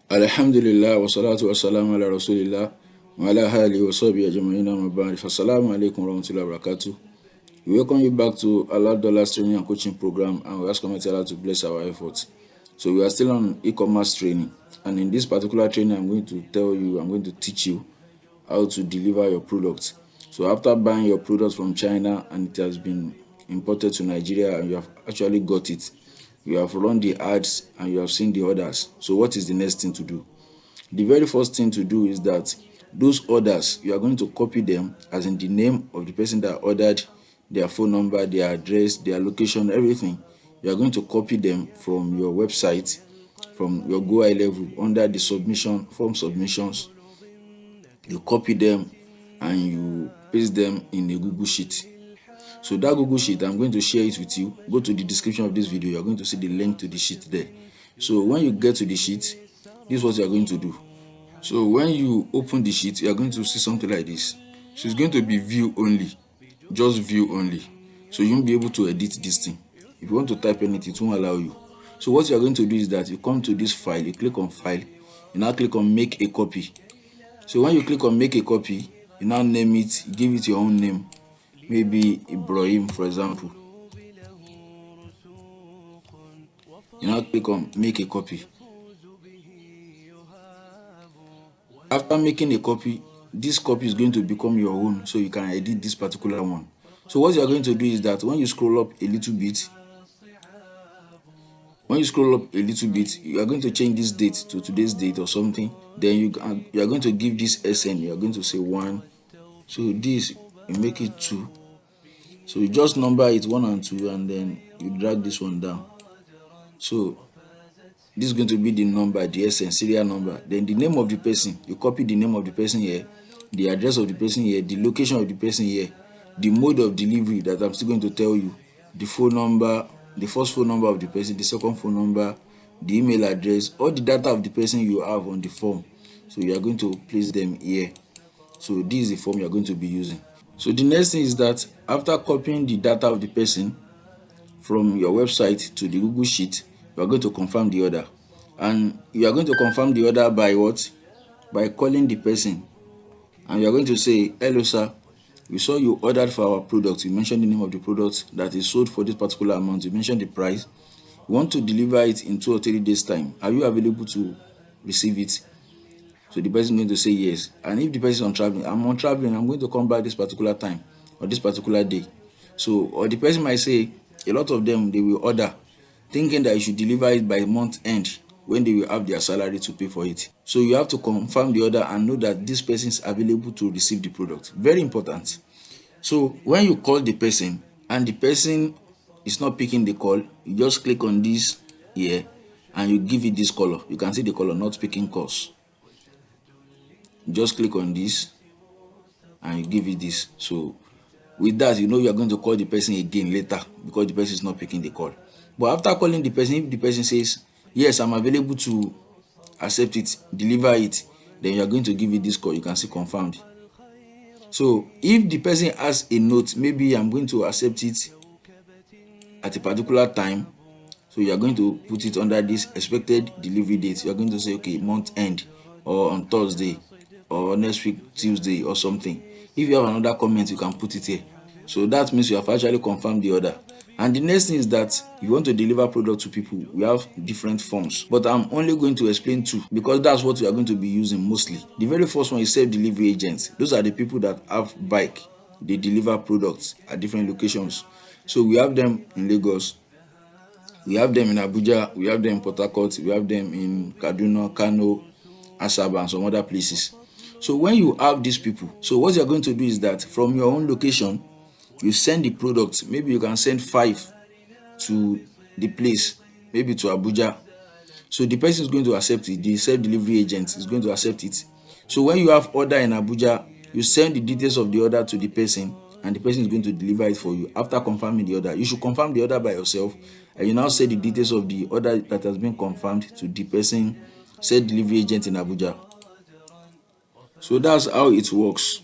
Alhamdulillah wa salatu wa salam ala rasulillah wa ala alihi wa sahbihi ajma'in amma ba'd. Assalamu alaykum warahmatullah wabarakatuh. We welcome you back to Halal training and coaching program, and we ask Almighty Allah to bless our efforts. So we are still on e-commerce training, and in this particular training I'm going to teach you how to deliver your product. So after buying your product from China and it has been imported to Nigeria and you have actually got it, you have run the ads and you have seen the orders. So what is the next thing to do? The very first thing to do is that those orders, you are going to copy them, as in the name of the person that ordered, their phone number, their address, their location, everything. You are going to copy them from your website, from your Go High level, under the form submissions. You copy them and you paste them in a Google Sheet. So that Google Sheet, I'm going to share it with you. Go to the description of this video. You're going to see the link to the sheet there. So when you get to the sheet, this is what you're going to do. So when you open the sheet, you're going to see something like this. So it's going to be view only, just view only. So you won't be able to edit this thing. If you want to type anything, it won't allow you. So what you're going to do is that you come to this file, you click on file, you now click on make a copy. So when you click on make a copy, you now name it, give it your own name, maybe Ibrahim, for example. You now click on make a copy. After making a copy, this copy is going to become your own, so you can edit this particular one. So what you are going to do is that when you scroll up a little bit, you are going to change this date to today's date or something. Then you are going to give this SN. You are going to say 1. So this, you make it 2. So you just number it 1 and 2, and then you drag this one down. So this is going to be the number, the SN serial number. Then the name of the person, you copy the name of the person here, the address of the person here, the location of the person here, the mode of delivery that I'm still going to tell you, the phone number, the first phone number of the person, the second phone number, the email address, all the data of the person you have on the form. So you are going to place them here. So this is the form you are going to be using. So the next thing is that after copying the data of the person from your website to the Google Sheet, you are going to confirm the order. And you are going to confirm the order by what? By calling the person. And you are going to say, hello sir, we saw you ordered for our product. You mentioned the name of the product that is sold for this particular amount. You mentioned the price. You want to deliver it in 2 or 3 days time. Are you available to receive it? So the person is going to say yes. And if the person is on traveling, I'm traveling, I'm going to come back this particular time or this particular day. So, or the person might say, a lot of them, they will order thinking that you should deliver it by month end, when they will have their salary to pay for it. So you have to confirm the order and know that this person is available to receive the product. Very important. So when you call the person and the person is not picking the call, you just click on this here and you give it this color. You can see the color, not picking calls. Just click on this and you give it this. So with that, you know you are going to call the person again later because the person is not picking the call. But after calling the person, if the person says, yes, I'm available to accept it, deliver it, then you are going to give it this call. You can see confirmed. So if the person has a note, maybe I'm going to accept it at a particular time, so you are going to put it under this expected delivery date. You are going to say, okay, month end, or on Thursday, or next week Tuesday, or something. If you have another comment, you can put it here. So that means you have actually confirmed the order. And the next thing is that you want to deliver product to people. We have different forms, but I'm only going to explain 2 because that's what we are going to be using mostly. The very first one is self-delivery agents. Those are the people that have bike. They deliver products at different locations. So we have them in Lagos, we have them in Abuja, we have them in Port Harcourt, we have them in Kaduna, Kano, Asaba, and some other places. So when you have these people, so what you're going to do is that from your own location, you send the product. Maybe you can send 5 to the place, maybe to Abuja. So the person is going to accept it. The self-delivery agent is going to accept it. So when you have order in Abuja, you send the details of the order to the person, and the person is going to deliver it for you. After confirming the order, you should confirm the order by yourself, and you now send the details of the order that has been confirmed to the person, self-delivery agent in Abuja. So that's how it works.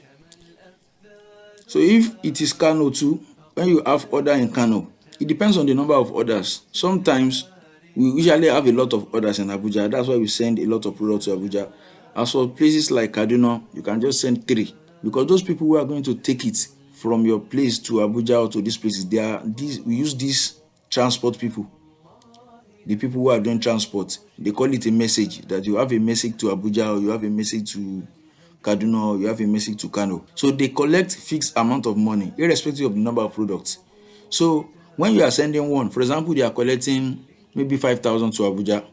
So if it is Kano too, when you have order in Kano, it depends on the number of orders. Sometimes We usually have a lot of orders in Abuja. That's why we send a lot of products to Abuja. As for places like Kaduna, you can just send 3, because those people who are going to take it from your place to Abuja or to these places, we use these transport people. The people who are doing transport, they call it a message, that you have a message to Abuja, or you have a message to Kaduna, or you have a message to Kano. So they collect fixed amount of money irrespective of the number of products. So when you are sending one, for example, they are collecting maybe 5,000 to Abuja.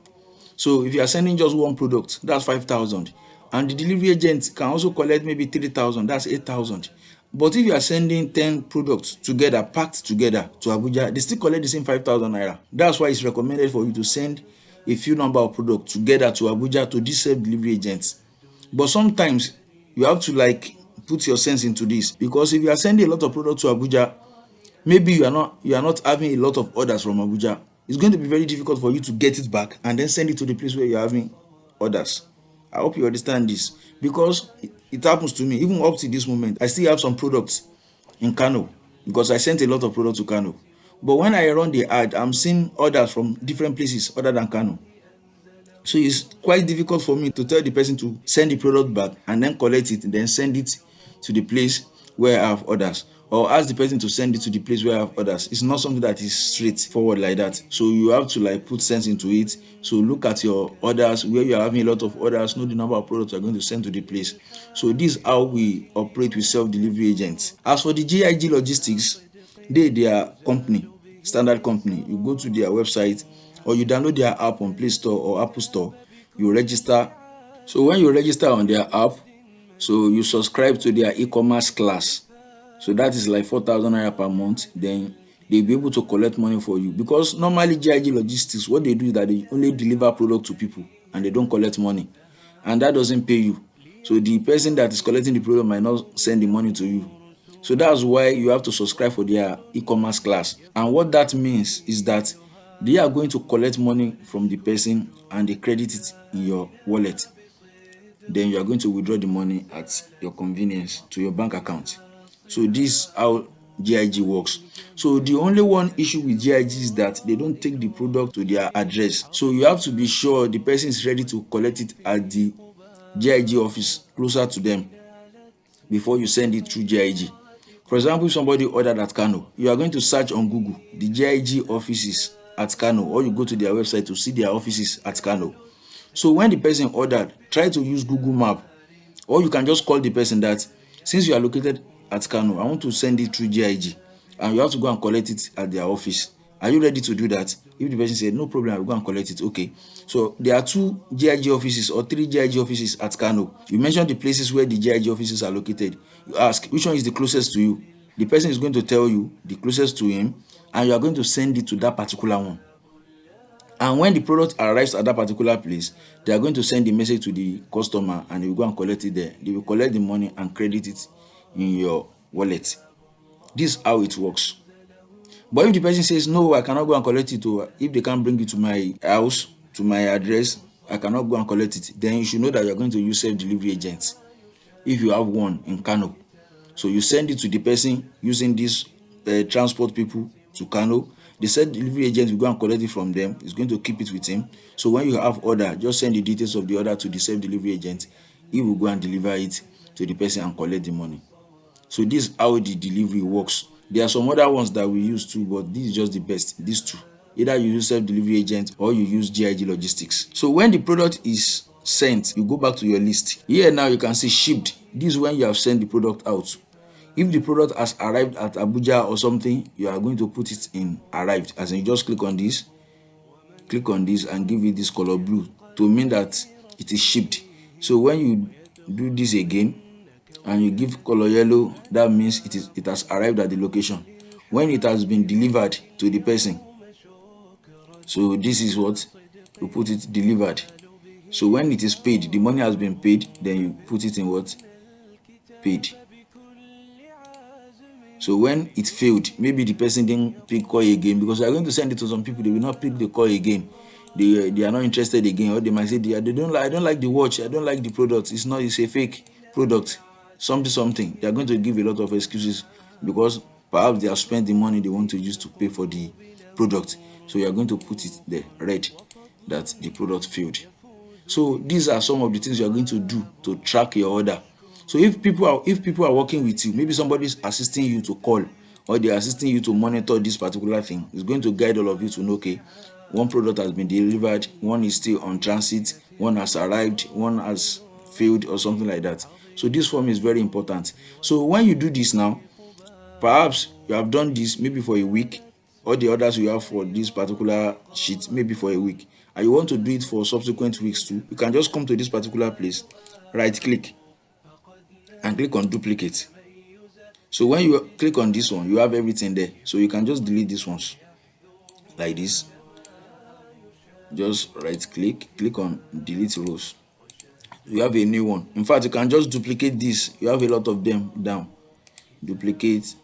So if you are sending just one product, that's 5,000, and the delivery agent can also collect maybe 3,000, that's 8,000. But if you are sending 10 products together, packed together to Abuja, they still collect the same 5,000 naira. That's why it's recommended for you to send a few number of products together to Abuja to these self delivery agents. But sometimes you have to put your sense into this, because if you are sending a lot of products to Abuja, maybe you are not having a lot of orders from Abuja. It's going to be very difficult for you to get it back and then send it to the place where you're having orders. I hope you understand this, because it happens to me. Even up to this moment, I still have some products in Kano, because I sent a lot of products to Kano. But when I run the ad, I'm seeing orders from different places other than Kano. So it's quite difficult for me to tell the person to send the product back and then collect it and then send it to the place where I have orders, or ask the person to send it to the place where I have orders. It's not something that is straightforward like that. So you have to put sense into it. So look at your orders, where you are having a lot of orders, know the number of products you are going to send to the place. So this is how we operate with self-delivery agents. As for the GIG logistics, their company, standard company. You go to their website, or you download their app on Play Store or Apple Store. You register. So when you register on their app, so you subscribe to their e-commerce class. So that is like 4,000 naira per month. Then they'll be able to collect money for you, because normally GIG logistics, what they do is that they only deliver product to people and they don't collect money, and that doesn't pay you. So the person that is collecting the product might not send the money to you. So that's why you have to subscribe for their e-commerce class. And what that means is that they are going to collect money from the person and they credit it in your wallet. Then you are going to withdraw the money at your convenience to your bank account. So this is how GIG works. So the only one issue with GIG is that they don't take the product to their address. So you have to be sure the person is ready to collect it at the GIG office closer to them before you send it through GIG. For example, if somebody ordered at Kano, you are going to search on Google the GIG offices at Kano, or you go to their website to see their offices at Kano. So when the person ordered, try to use Google Map, or you can just call the person that, since you are located at Kano, I want to send it through GIG, and you have to go and collect it at their office. Are you ready to do that? If the person said, no problem, I will go and collect it. Okay. So there are 2 GIG offices or 3 GIG offices at Kano. You mention the places where the GIG offices are located. You ask, which one is the closest to you? The person is going to tell you the closest to him, and you are going to send it to that particular one. And when the product arrives at that particular place, they are going to send the message to the customer, and they will go and collect it there. They will collect the money and credit it in your wallet. This is how it works. But if the person says, no, I cannot go and collect it, or if they can't bring it to my house, to my address, I cannot go and collect it, then you should know that you are going to use self-delivery agents. If you have one in Kano, so you send it to the person using these transport people to Kano. The self-delivery agent will go and collect it from them. He's going to keep it with him. So when you have order, just send the details of the order to the self-delivery agent. He will go and deliver it to the person and collect the money. So this is how the delivery works. There are some other ones that we use too, but this is just the best. These 2. Either you use self-delivery agent or you use GIG logistics. So when the product is sent, you go back to your list. Here now you can see shipped. This is when you have sent the product out. If the product has arrived at Abuja or something, you are going to put it in arrived. As in, you just click on this and give it this color blue to mean that it is shipped. So when you do this again and you give color yellow, that means it has arrived at the location. When it has been delivered to the person, so this is what you put it delivered. So when it is paid, the money has been paid, then you put it in what? Paid. So when it failed, maybe the person didn't pick call again, because we are going to send it to some people, they will not pick the call again. They are not interested again, or they might say I don't like the watch, I don't like the product, it's a fake product, something. They are going to give a lot of excuses, because perhaps they have spent the money they want to use to pay for the product. So you are going to put it there, red, that the product failed. So these are some of the things you are going to do to track your order. So if people are working with you, maybe somebody is assisting you to call, or they are assisting you to monitor this particular thing, it's going to guide all of you to know, okay, one product has been delivered, one is still on transit, one has arrived, one has failed, or something like that. So this form is very important. So when you do this now, perhaps you have done this maybe for a week, or the orders you have for this particular sheet maybe for a week, and you want to do it for subsequent weeks too, you can just come to this particular place, right click and click on duplicate. So when you click on this one, you have everything there. So you can just delete these ones like this. Just right click on delete rows. You have a new one. In fact, you can just duplicate this. You have a lot of them down. Duplicate.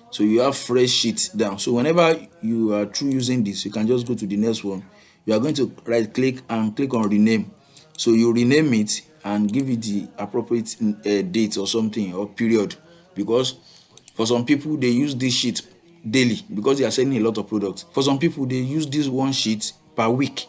So you have fresh sheet down. So whenever you are through using this, you can just go to the next one. You are going to right click and click on rename. So you rename it and give it the appropriate date or something, or period, because for some people they use this sheet daily because they are selling a lot of products. For some people they use this one sheet per week.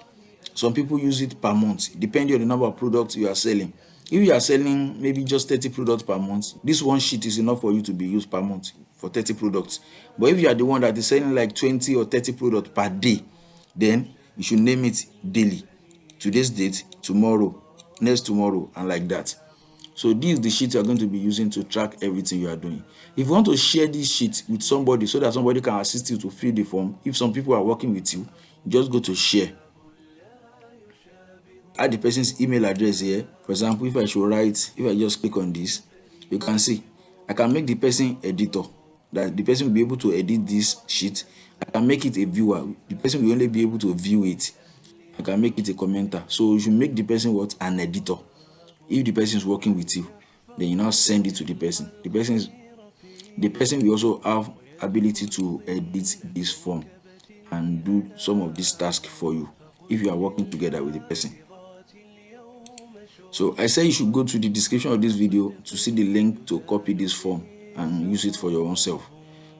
Some people use it per month, depending on the number of products you are selling. If you are selling maybe just 30 products per month, this one sheet is enough for you to be used per month for 30 products. But if you are the one that is selling like 20 or 30 products per day, then you should name it daily. Today's date, tomorrow, next tomorrow, and like that. So this is the sheet you are going to be using to track everything you are doing. If you want to share this sheet with somebody so that somebody can assist you to fill the form, if some people are working with you, just go to share. Add the person's email address here. For example, if I should write, if I just click on this, you can see I can make the person editor, that the person will be able to edit this sheet. I can make it a viewer, the person will only be able to view it. I can make it a commenter. So you should make the person what? An editor. If the person is working with you, then you now send it to the person. The person will also have ability to edit this form and do some of this task for you if you are working together with the person. So I say you should go to the description of this video to see the link to copy this form and use it for your own self.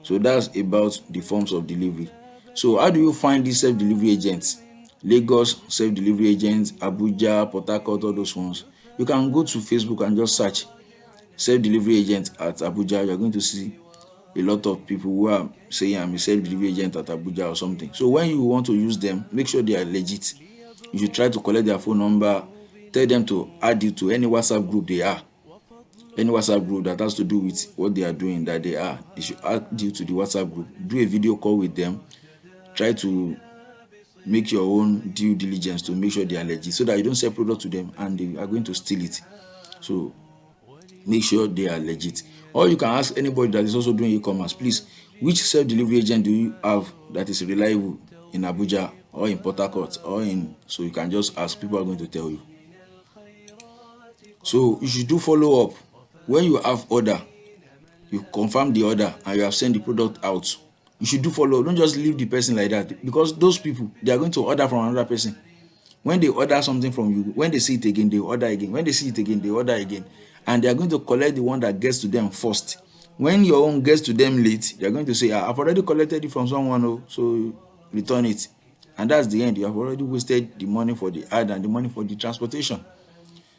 So that's about the forms of delivery. So how do you find these self-delivery agents? Lagos self-delivery agents, Abuja, Port Harcourt, all those ones. You can go to Facebook and just search self-delivery agent at Abuja. You're going to see a lot of people who are saying I'm a self-delivery agent at Abuja or something. So when you want to use them, make sure they are legit. You should try to collect their phone number, tell them to add you to any WhatsApp group they are. Any WhatsApp group that has to do with what they are doing, that they should add you to the WhatsApp group. Do a video call with them. Try to make your own due diligence to make sure they are legit, so that you don't sell product to them and they are going to steal it. So make sure they are legit. Or you can ask anybody that is also doing e-commerce, please, which self-delivery agent do you have that is reliable in Abuja or in Port Harcourt or in, so you can just ask. People are going to tell you. So you should do follow up. When you have order, you confirm the order and you have sent the product out, you should do follow up. Don't just leave the person like that, because those people, they are going to order from another person. When they order something from you, when they see it again, they order again. When they see it again, they order again. And they are going to collect the one that gets to them first. When your own gets to them late, they are going to say, I've already collected it from someone, so return it. And that's the end. You have already wasted the money for the ad and the money for the transportation.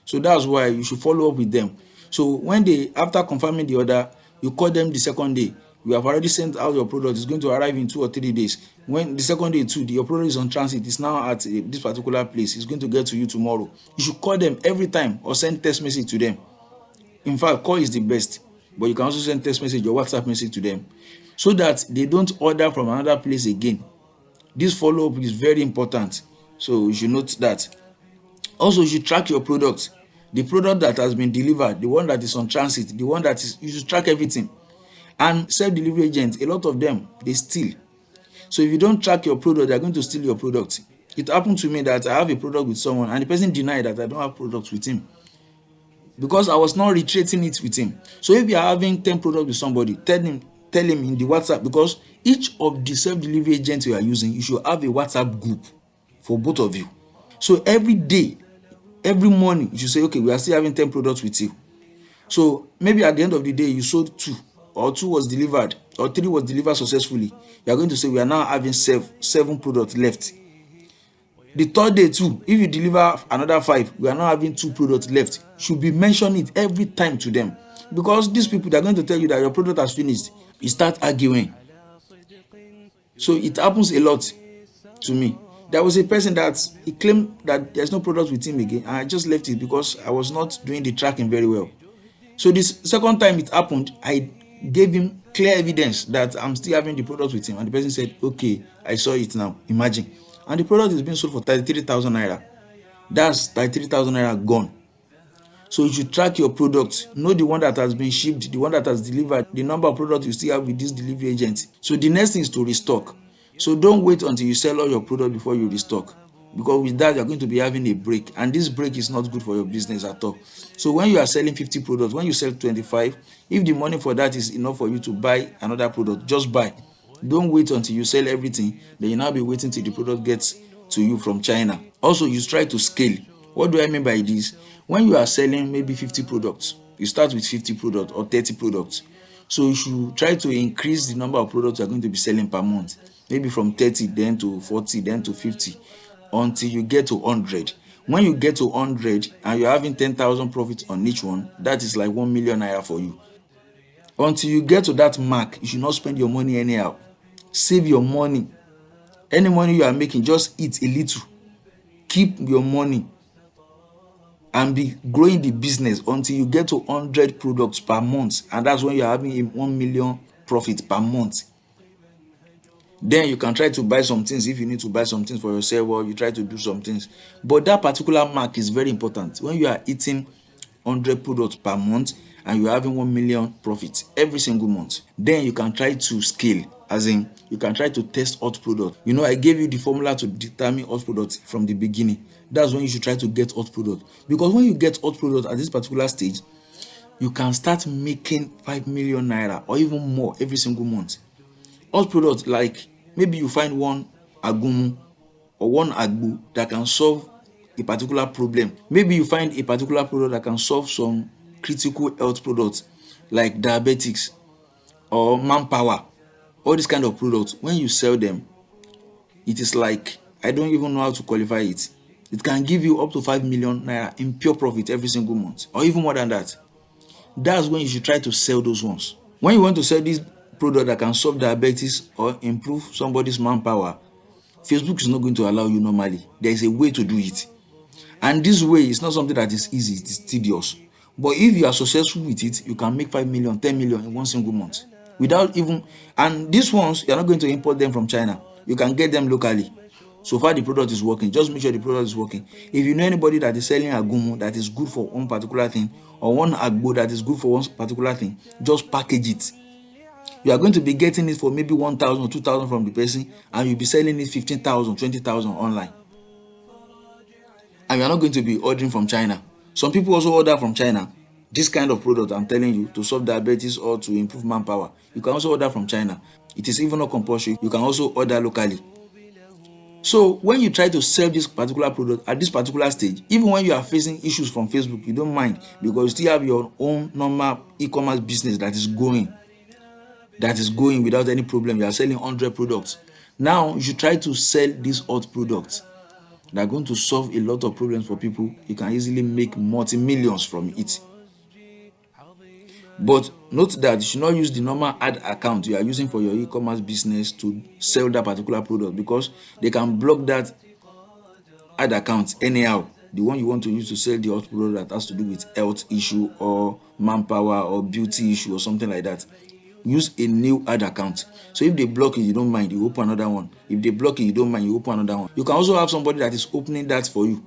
So that's why you should follow up with them. So when they, after confirming the order, you call them the second day. You have already sent out your product. It's going to arrive in 2 or 3 days. When the second day too, your product is on transit. It's now at this particular place. It's going to get to you tomorrow. You should call them every time or send text message to them. In fact, call is the best. But you can also send text message or WhatsApp message to them, so that they don't order from another place again. This follow-up is very important. So you should note that. Also, you should track your product. The product that has been delivered, the one that is on transit, the one that is, you should track everything. And self-delivery agents, a lot of them, they steal. So if you don't track your product, they're going to steal your product. It happened to me that I have a product with someone and the person denied that I don't have products with him, because I was not reiterating it with him. So if you are having 10 products with somebody, tell him in the WhatsApp, because each of the self-delivery agents you are using, you should have a WhatsApp group for both of you. So every day, every morning, you should say, okay, we are still having 10 products with you. So maybe at the end of the day, you sold 2 or 2 was delivered. or 3 was delivered successfully, you are going to say we are now having 7 products left. The third day too, if you deliver another 5, we are now having 2 products left. You should be mentioning it every time to them, because these people, they are going to tell you that your product has finished. You start arguing. So it happens a lot to me. There was a person that he claimed that there's no product with him again, and I just left it because I was not doing the tracking very well. So this second time it happened, I gave him clear evidence that I'm still having the product with him, and the person said, okay, I saw it now, imagine. And the product is being sold for 33,000 naira. That's 33,000 naira gone. So you should track your product, know the one that has been shipped, the one that has delivered, the number of products you still have with this delivery agent. So the next thing is to restock. So don't wait until you sell all your product before you restock, because with that you're going to be having a break, and this break is not good for your business at all. So when you are selling 50 products, when you sell 25, if the money for that is enough for you to buy another product, just buy. Don't wait until you sell everything, then you now be waiting till the product gets to you from China. Also, you try to scale. What do I mean by this? When you are selling maybe 50 products, you start with 50 products or 30 products. So you should try to increase the number of products you are going to be selling per month. Maybe from 30, then to 40, then to 50, until you get to 100. When you get to 100 and you're having 10,000 profits on each one, that is like 1 million naira for you. Until you get to that mark, you should not spend your money anyhow. Save your money. Any money you are making, just eat a little. Keep your money and be growing the business until you get to 100 products per month, and that's when you're having a 1 million profit per month. Then you can try to buy some things if you need to buy some things for yourself, or you try to do some things. But that particular mark is very important. When you are eating 100 products per month and you're having 1 million profit every single month, then you can try to scale, as in you can try to test hot product. I gave you the formula to determine hot product from the beginning. That's when you should try to get hot product, because when you get hot product at this particular stage, you can start making 5 million naira or even more every single month. Hot product, like maybe you find one agumu or one agbo that can solve a particular problem. Maybe you find a particular product that can solve some critical health products like diabetics or manpower. All these kind of products, when you sell them, it is like, I don't even know how to qualify it. It can give you up to 5 million naira in pure profit every single month, or even more than that. That's when you should try to sell those ones. When you want to sell this product that can solve diabetes or improve somebody's manpower, Facebook is not going to allow you normally. There is a way to do it. And this way is not something that is easy, it is tedious. But if you are successful with it, you can make 5 million, 10 million in one single month. Without even, and these ones, you're not going to import them from China. You can get them locally. So far the product is working, just make sure the product is working. If you know anybody that is selling agumu that is good for one particular thing, or one agbo that is good for one particular thing, just package it. You are going to be getting it for maybe 1,000 or 2,000 from the person, and you'll be selling it 15,000, 20,000 online. And you are not going to be ordering from China. Some people also order from China. This kind of product I'm telling you, to solve diabetes or to improve manpower, you can also order from China. It is even not compulsory. You can also order locally. So when you try to sell this particular product at this particular stage, even when you are facing issues from Facebook, you don't mind, because you still have your own normal e-commerce business that is going without any problem. You are selling 100 products. Now you should try to sell these hot products that are going to solve a lot of problems for people. You can easily make multi-millions from it. But note that you should not use the normal ad account you are using for your e-commerce business to sell that particular product, because they can block that ad account anyhow. The one you want to use to sell the hot product that has to do with health issue or manpower or beauty issue or something like that, use a new ad account. So if they block it, you don't mind, you open another one. If they block it, you don't mind, you open another one. You can also have somebody that is opening that for you,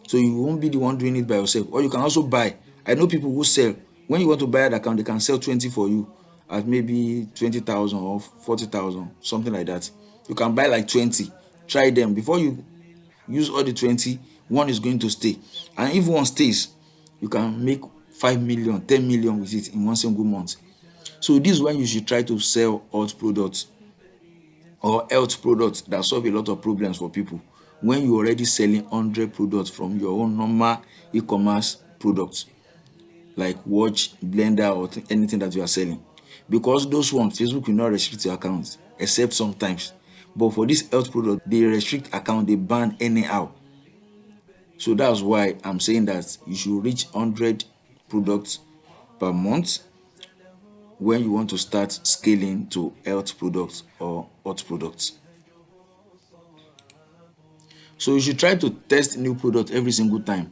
so you won't be the one doing it by yourself. Or you can also buy. I know people who sell. When you want to buy an account, they can sell 20 for you at maybe 20,000 or 40,000, something like that. You can buy like 20, try them. Before you use all the 20, one is going to stay. And if one stays, you can make 5 million, 10 million with it in one single month. So this is when you should try to sell hot products or health products that solve a lot of problems for people, when you're already selling 100 products from your own normal e-commerce products like watch, blender, or anything that you are selling. because those ones Facebook will not restrict your account except sometimes. But for this health product, they restrict account, they ban anyhow. So that's why I'm saying that you should reach 100 products per month when you want to start scaling to health products or hot products. So you should try to test new products every single time.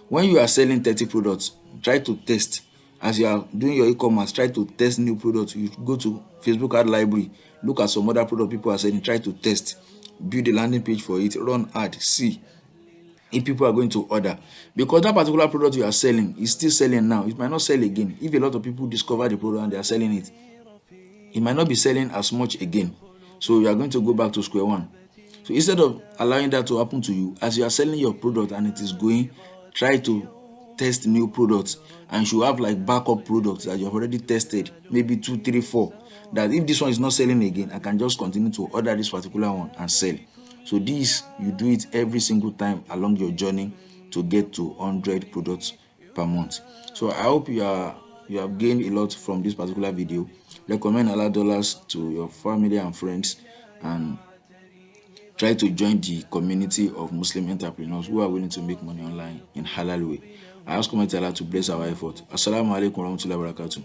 When you are selling 30 products, try to test. As you are doing your e-commerce, try to test new products. You go to Facebook ad library, look at some other product people are selling, try to test, build a landing page for it, run ad, see if people are going to order. Because that particular product you are selling is still selling now. It might not sell again. If a lot of people discover the product and they are selling it, it might not be selling as much again. So you are going to go back to square one. So instead of allowing that to happen to you, as you are selling your product and it is going, try to test new products, and you should have like backup products that you have already tested, maybe 2, 3, 4. That if this one is not selling again, I can just continue to order this particular one and sell. So this, you do it every single time along your journey to get to 100 products per month. So I hope you have gained a lot from this particular video. Recommend Halal dollars to your family and friends, and try to join the community of Muslim entrepreneurs who are willing to make money online in halal way. I ask Almighty Allah to bless our effort. Assalamu alaikum warahmatullah wabarakatuh.